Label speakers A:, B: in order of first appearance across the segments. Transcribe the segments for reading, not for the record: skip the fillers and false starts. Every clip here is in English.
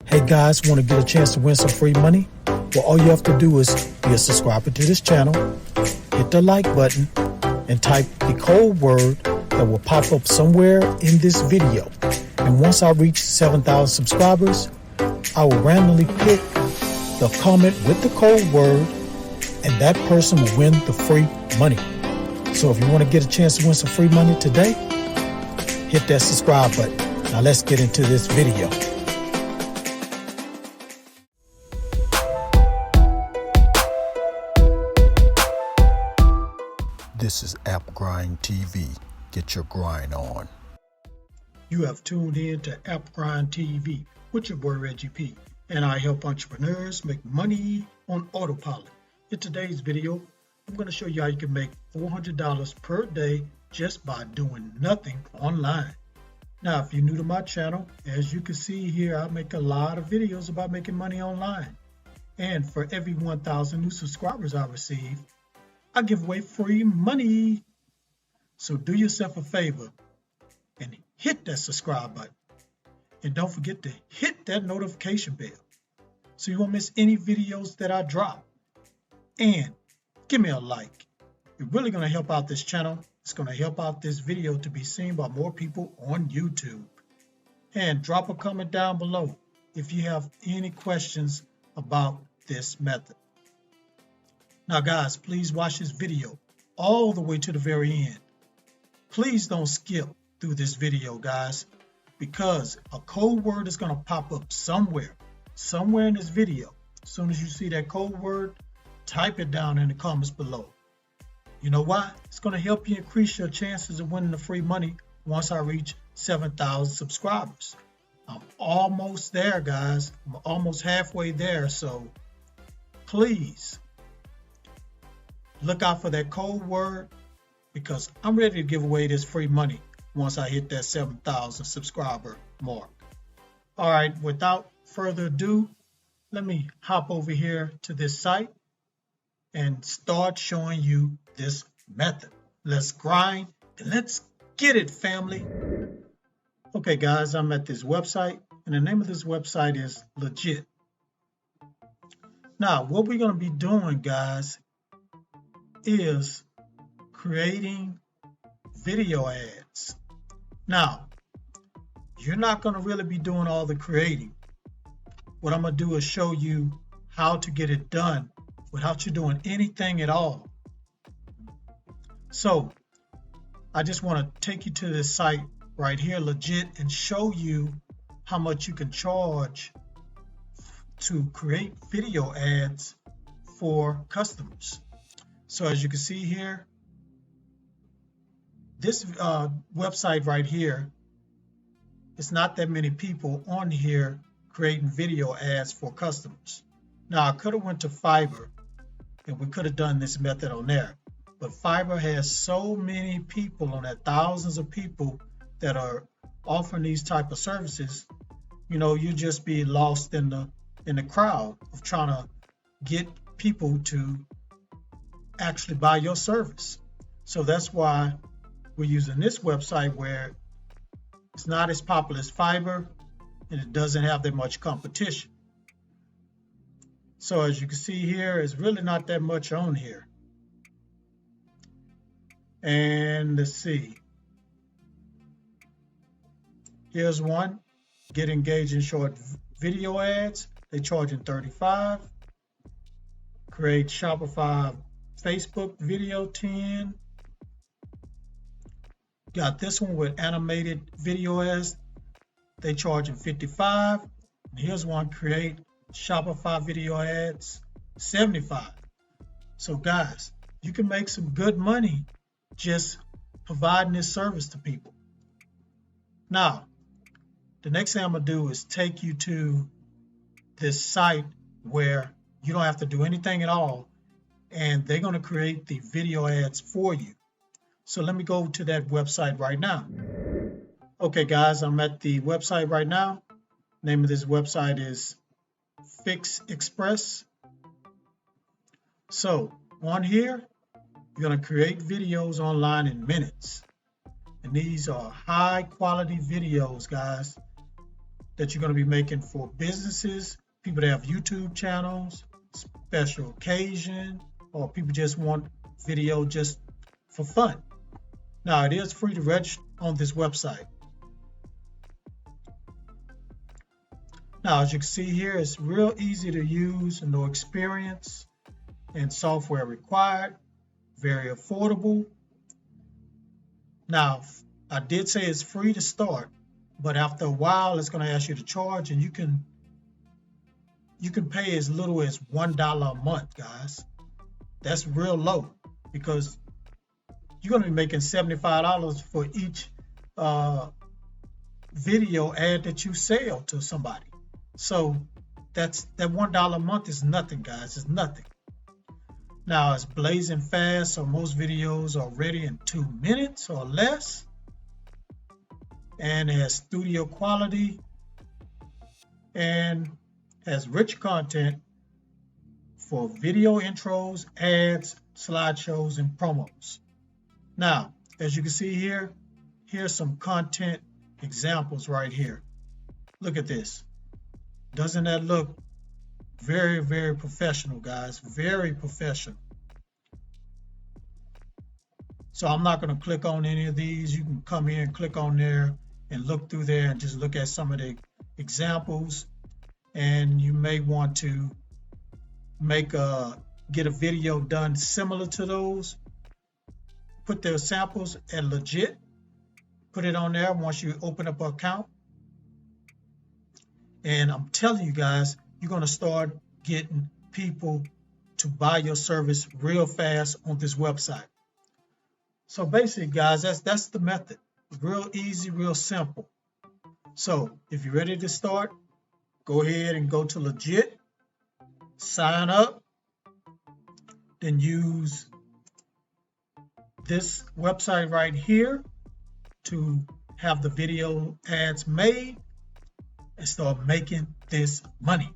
A: Hey guys, want to get a chance to win some free money? Well, all you have to do is be a subscriber to this channel, hit the like button, and type the code word that will pop up somewhere in this video. And once I reach 7,000 subscribers, I will randomly pick the comment with the code word, and that person will win the free money. So if you want to get a chance to win some free money today, hit that subscribe button. Now let's get into this video. This is AppGrind TV. Get your grind on. You have tuned in to AppGrind TV with your boy Reggie P, and I help entrepreneurs make money on autopilot. In today's video, I'm going to show you how you can make $400 per day just by doing nothing online. Now, if you're new to my channel, as you can see here, I make a lot of videos about making money online. And for every 1,000 new subscribers I receive, I give away free money. So do yourself a favor and hit that subscribe button. And don't forget to hit that notification bell so you won't miss any videos that I drop. And give me a like. You're really going to help out this channel. It's going to help out this video to be seen by more people on YouTube. And drop a comment down below if you have any questions about this method. Now guys, please watch this video all the way to the very end. Please don't skip through this video, guys, because a code word is going to pop up somewhere in this video. As soon as you see that code word, type it down in the comments below. You know why? It's going to help you increase your chances of winning the free money once I reach 7,000 subscribers. I'm almost there, guys. I'm almost halfway there, so please look out for that code word, because I'm ready to give away this free money once I hit that 7,000 subscriber mark. All right, without further ado, let me hop over here to this site and start showing you this method. Let's grind and let's get it, family. Okay, guys, I'm at this website, and the name of this website is Legit. Now, what we're going to be doing, guys, is creating video ads. Now, you're not going to really be doing all the creating. What I'm going to do is show you how to get it done without you doing anything at all. So I just want to take you to this site right here, Legit, and show you how much you can charge to create video ads for customers. So as you can see here, this website right here, it's not that many people on here creating video ads for customers. Now I could have went to Fiverr and we could have done this method on there, but Fiverr has so many people on that, thousands of people that are offering these type of services. You know, you just be lost in the crowd of trying to get people to actually buy your service. So that's why we're using this website, where it's not as popular as Fiverr and it doesn't have that much competition. So as you can see here, it's really not that much on here. And let's see, here's one, get engaged in short video ads. They're charging $35. Create Shopify Facebook video 10. Got this one with animated video ads. They charging $55. And here's one, create Shopify video ads, $75. So guys, you can make some good money just providing this service to people. Now, the next thing I'm gonna do is take you to this site where you don't have to do anything at all, and they're going to create the video ads for you. So let me go to that website right now. Okay guys, I'm at the website right now. Name of this website is FixExpress. So on here, you're going to create videos online in minutes. And these are high quality videos, guys. that you're going to be making for businesses, people that have YouTube channels, special occasion, or people just want video just for fun. Now, it is free to register on this website. Now, as you can see here, it's real easy to use, no experience and software required, very affordable. Now, I did say it's free to start, but after a while, it's going to ask you to charge, and you can pay as little as $1 a month, guys. That's real low because you're going to be making $75 for each video ad that you sell to somebody. So that $1 a month is nothing, guys. It's nothing. Now, it's blazing fast, so most videos are ready in 2 minutes or less, and it has studio quality and has rich content for video intros, ads, slideshows, and promos. Now, as you can see here, here's some content examples right here. Look at this. Doesn't that look very, very professional, guys? Very professional. So I'm not going to click on any of these. You can come here and click on there and look through there and just look at some of the examples. And you may want to get a video done similar to those. Put their samples at legit. Put it on there once you open up an account. And I'm telling you guys, you're going to start getting people to buy your service real fast on this website. So basically, guys, that's the method. Real easy, real simple. So if you're ready to start, go ahead and go to legit, sign up, then use this website right here to have the video ads made and start making this money.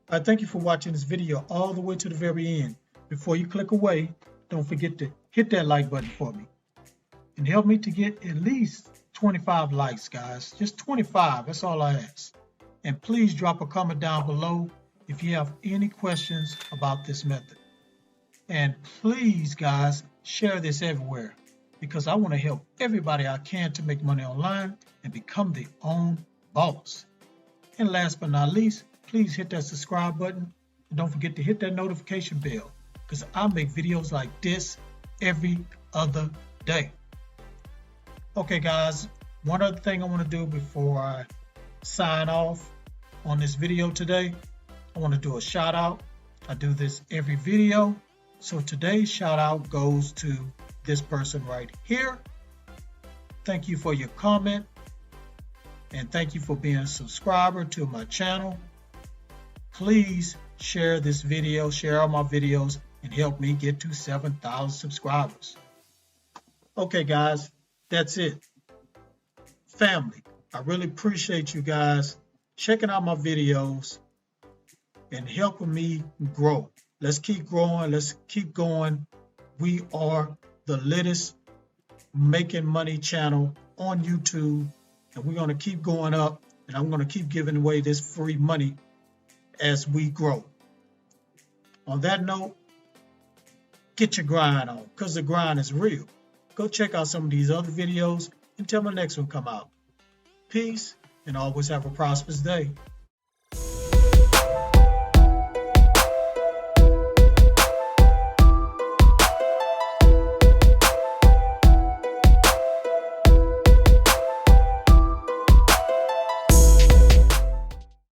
A: I thank you for watching this video all the way to the very end. Before you click away, don't forget to hit that like button for me and help me to get at least 25 likes, guys. Just 25, that's all I ask. And please drop a comment down below if you have any questions about this method. And please, guys, share this everywhere because I want to help everybody I can to make money online and become their own boss. And last but not least, please hit that subscribe button and don't forget to hit that notification bell because I make videos like this every other day. Okay, guys, one other thing I want to do before I sign off on this video today, I want to do a shout out. I do this every video. So today's shout out goes to this person right here. Thank you for your comment. And thank you for being a subscriber to my channel. Please share this video, share all my videos, and help me get to 7,000 subscribers. Okay, guys, that's it. Family, I really appreciate you guys checking out my videos and helping me grow. Let's keep growing. Let's keep going. We are the latest making money channel on YouTube. And we're going to keep going up, and I'm going to keep giving away this free money as we grow. On that note, get your grind on because the grind is real. Go check out some of these other videos until my next one come out. Peace, and always have a prosperous day.